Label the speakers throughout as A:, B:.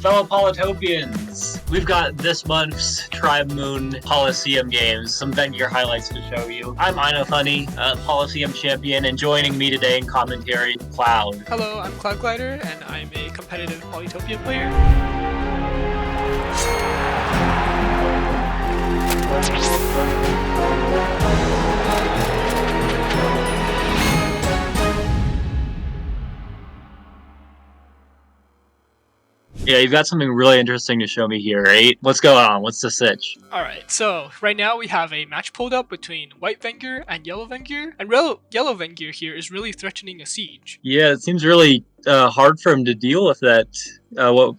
A: Fellow Polytopians, we've got this month's Tribe Moon Polysseum games, some Vengir highlights to show you. I'm Innofunni, Polysseum champion, and joining me today in commentary, Cloud.
B: Hello, I'm cloudglidder, and I'm a competitive Polytopia player.
A: Yeah, you've got something really interesting to show me here, right? What's going on? What's the sitch?
B: Alright, so right now we have a match pulled up between White Vengir and Yellow Vengir, and Yellow Vengir here is really threatening a siege.
A: Yeah, it seems really hard for him to deal with that.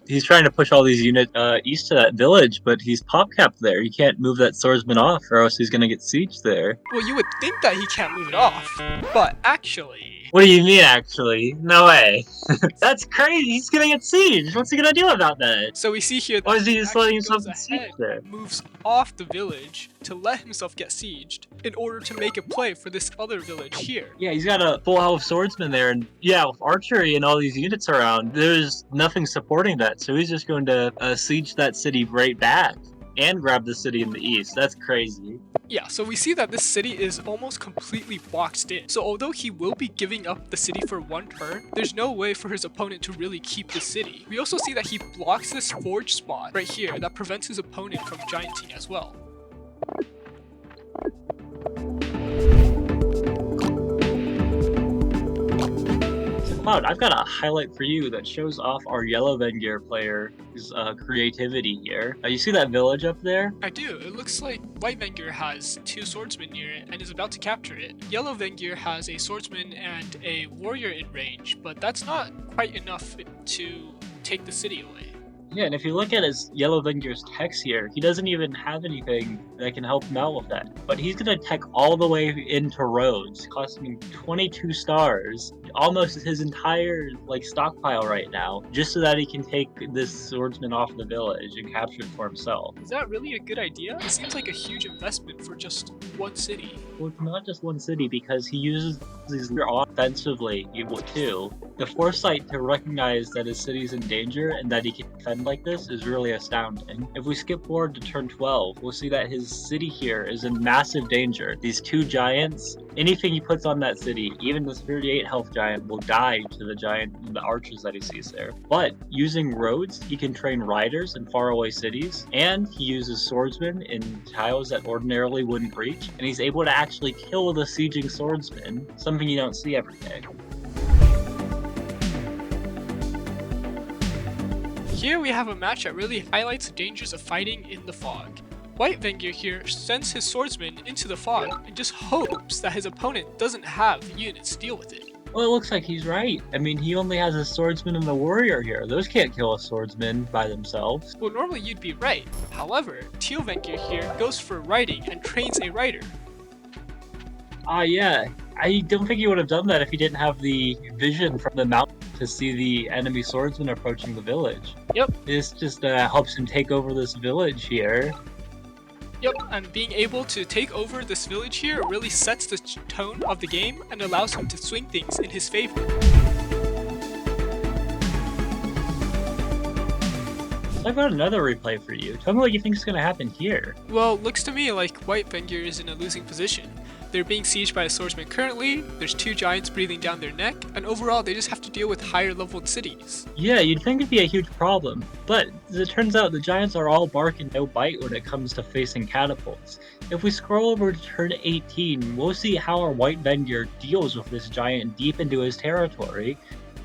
A: He's trying to push all these units east to that village, but he's pop-capped there. He can't move that swordsman off, or else he's gonna get sieged there.
B: Well, you would think that he can't move it off, but actually...
A: What do you mean, actually? No way. That's crazy. He's gonna get sieged. What's he gonna do about that?
B: So we see here that
A: Why is he just letting himself
B: goes
A: get sieged there?
B: moves off the village to let himself get sieged in order to make a play for this other village here.
A: Yeah, he's got a full health swordsman there, and yeah, with archery and all these units around, there's nothing supporting that, so he's just going to siege that city right back and grab the city in the east. That's crazy.
B: Yeah, so we see that this city is almost completely boxed in. So although he will be giving up the city for one turn, there's no way for his opponent to really keep the city. We also see that he blocks this forge spot right here that prevents his opponent from gianting as well.
A: Cloud, I've got a highlight for you that shows off our Yellow Vengir player's creativity here. You see that village up there?
B: I do. It looks like White Vengir has two swordsmen near it and is about to capture it. Yellow Vengir has a swordsman and a warrior in range, but that's not quite enough to take the city away.
A: Yeah, and if you look at his Yellow Vengir's techs here, he doesn't even have anything that can help him out with that. But he's gonna tech all the way into roads, costing him 22 stars, almost his entire stockpile right now, just so that he can take this swordsman off the village and capture it for himself.
B: Is that really a good idea? It seems like a huge investment for just one city.
A: Well, it's not just one city, because he uses these offensively too. The foresight to recognize that his city's in danger and that he can defend like this is really astounding. If we skip forward to turn 12, we'll see that his city here is in massive danger. These two giants, anything he puts on that city, even this 38 health giant, will die to the archers that he sees there. But using roads, he can train riders in faraway cities, and he uses swordsmen in tiles that ordinarily wouldn't reach, and he's able to actually kill the sieging swordsman, something you don't see every day.
B: Here we have a match that really highlights the dangers of fighting in the fog. White Vengir here sends his swordsman into the fog and just hopes that his opponent doesn't have the units to deal with it.
A: Well, it looks like he's right. I mean, he only has a swordsman and a warrior here. Those can't kill a swordsman by themselves.
B: Well, normally you'd be right. However, Teal Vengir here goes for riding and trains a rider.
A: Yeah. I don't think he would have done that if he didn't have the vision from the mountain to see the enemy swordsman approaching the village.
B: Yep.
A: This just helps him take over this village here.
B: Yep, and being able to take over this village here really sets the tone of the game and allows him to swing things in his favor.
A: I've got another replay for you. Tell me what you think is going to happen here.
B: Well, looks to me like White Vengir is in a losing position. They're being sieged by a swordsman currently, there's two giants breathing down their neck, and overall they just have to deal with higher leveled cities.
A: Yeah, you'd think it'd be a huge problem, but as it turns out the giants are all bark and no bite when it comes to facing catapults. If we scroll over to turn 18, we'll see how our White Vengir deals with this giant deep into his territory.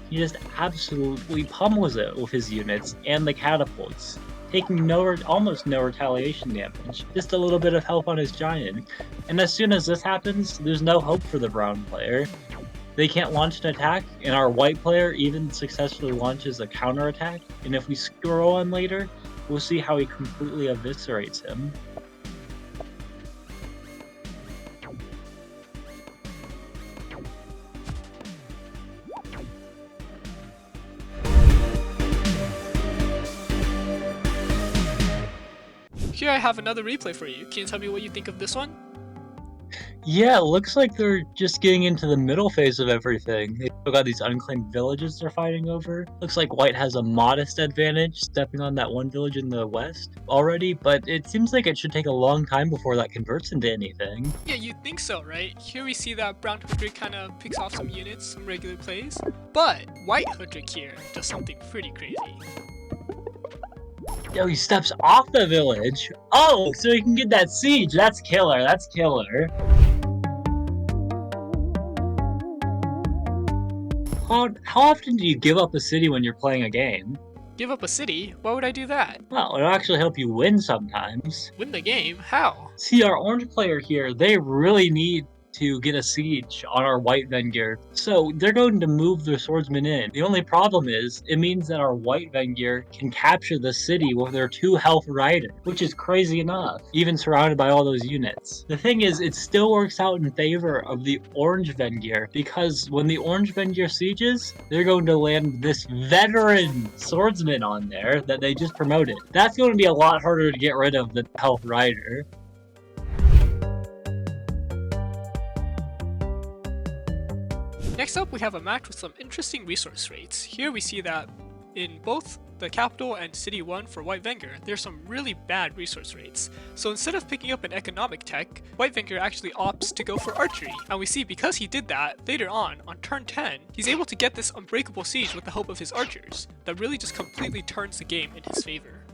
A: He just absolutely pummels it with his units and the catapults, taking almost no retaliation damage, just a little bit of help on his giant. And as soon as this happens, there's no hope for the brown player. They can't launch an attack, and our white player even successfully launches a counterattack, and if we scroll on later, we'll see how he completely eviscerates him.
B: Here I have another replay for you. Can you tell me what you think of this one?
A: Yeah, it looks like they're just getting into the middle phase of everything. They've still got these unclaimed villages they're fighting over. Looks like White has a modest advantage stepping on that one village in the west already, but it seems like it should take a long time before that converts into anything.
B: Yeah, you'd think so, right? Here we see that Brown Hunter kind of picks off some units, some regular plays, but White Hunter here does something pretty crazy.
A: Yo, he steps off the village. Oh, so he can get that siege. That's killer. That's killer. How often do you give up a city when you're playing a game?
B: Give up a city? Why would I do that?
A: Well, it'll actually help you win sometimes.
B: Win the game? How?
A: See, our orange player here, they really need to get a siege on our white Vengir. So they're going to move their swordsmen in. The only problem is, it means that our white Vengir can capture the city with their 2 health rider, which is crazy enough, even surrounded by all those units. The thing is, it still works out in favor of the orange Vengir, because when the orange Vengir sieges, they're going to land this veteran swordsman on there that they just promoted. That's going to be a lot harder to get rid of than health rider.
B: Next up, we have a match with some interesting resource rates. Here we see that in both the capital and city 1 for White Vengir, there's some really bad resource rates. So instead of picking up an economic tech, White Vengir actually opts to go for archery. And we see because he did that, later on turn 10, he's able to get this Unbreakable siege with the help of his archers. That really just completely turns the game in his favor.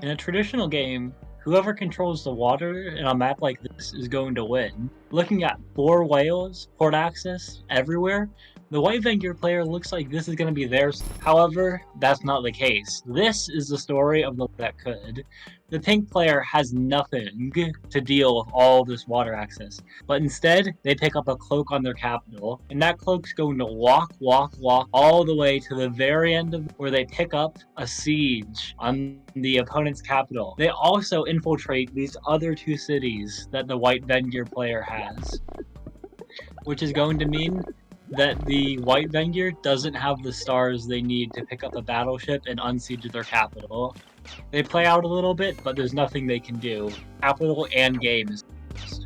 A: In a traditional game, whoever controls the water in a map like this is going to win. Looking at 4 whales, port access, everywhere, the White Vengir player looks like this is going to be theirs. However, that's not the case. This is the story of the that could. The pink player has nothing to deal with all this water access, but instead, they pick up a cloak on their capital, and that cloak's going to walk all the way to the very end of where they pick up a siege on the opponent's capital. They also infiltrate these other 2 cities that the White Vengir player has, which is going to mean that the White Vengir doesn't have the stars they need to pick up a battleship and unsiege their capital. They play out a little bit, but there's nothing they can do. Capital and game is lost.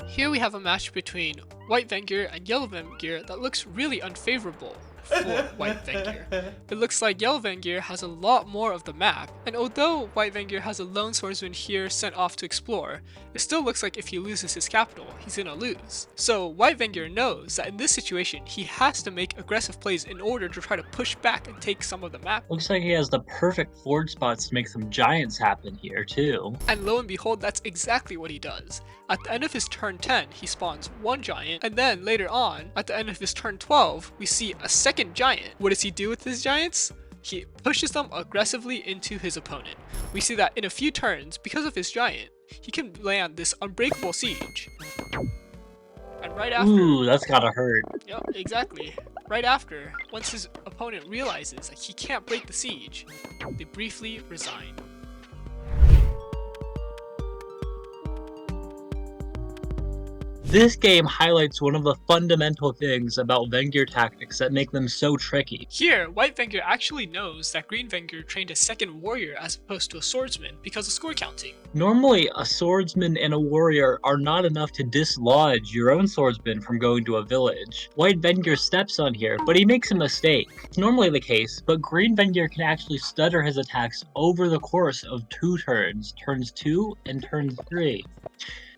A: Here
B: Here we have a match between White Vengir and Yellow Vengir that looks really unfavorable for White Vengir. It looks like Yellow Vengir has a lot more of the map, and although White Vengir has a lone swordsman here sent off to explore, it still looks like if he loses his capital, he's gonna lose. So White Vengir knows that in this situation, he has to make aggressive plays in order to try to push back and take some of the map.
A: Looks like he has the perfect forge spots to make some giants happen here too.
B: And lo and behold, that's exactly what he does. At the end of his turn 10, he spawns one giant, and then later on, at the end of his turn 12, we see a second giant. What does he do with his giants? He pushes them aggressively into his opponent. We see that in a few turns, because of his giant, he can land this Unbreakable siege. And right after...
A: Ooh, that's gotta hurt.
B: Yep, exactly. Right after, once his opponent realizes that he can't break the siege, they briefly resign.
A: This game highlights one of the fundamental things about Vengir tactics that make them so tricky.
B: Here, White Vengir actually knows that Green Vengir trained a second warrior as opposed to a swordsman because of score counting.
A: Normally, a swordsman and a warrior are not enough to dislodge your own swordsman from going to a village. White Vengir steps on here, but he makes a mistake. It's normally the case, but Green Vengir can actually stutter his attacks over the course of 2 turns, turns 2 and turn 3.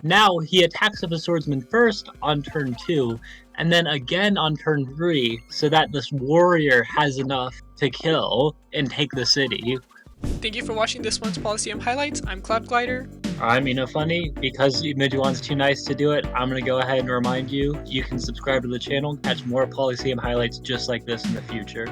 A: Now, he attacks with a swordsman first on turn 2, and then again on turn 3, so that this warrior has enough to kill and take the city.
B: Thank you for watching this month's Polysseum highlights. I'm cloudglidder.
A: I'm Innofunni. Because Midjuan's too nice to do it, I'm gonna go ahead and remind you, you can subscribe to the channel and catch more Polysseum highlights just like this in the future.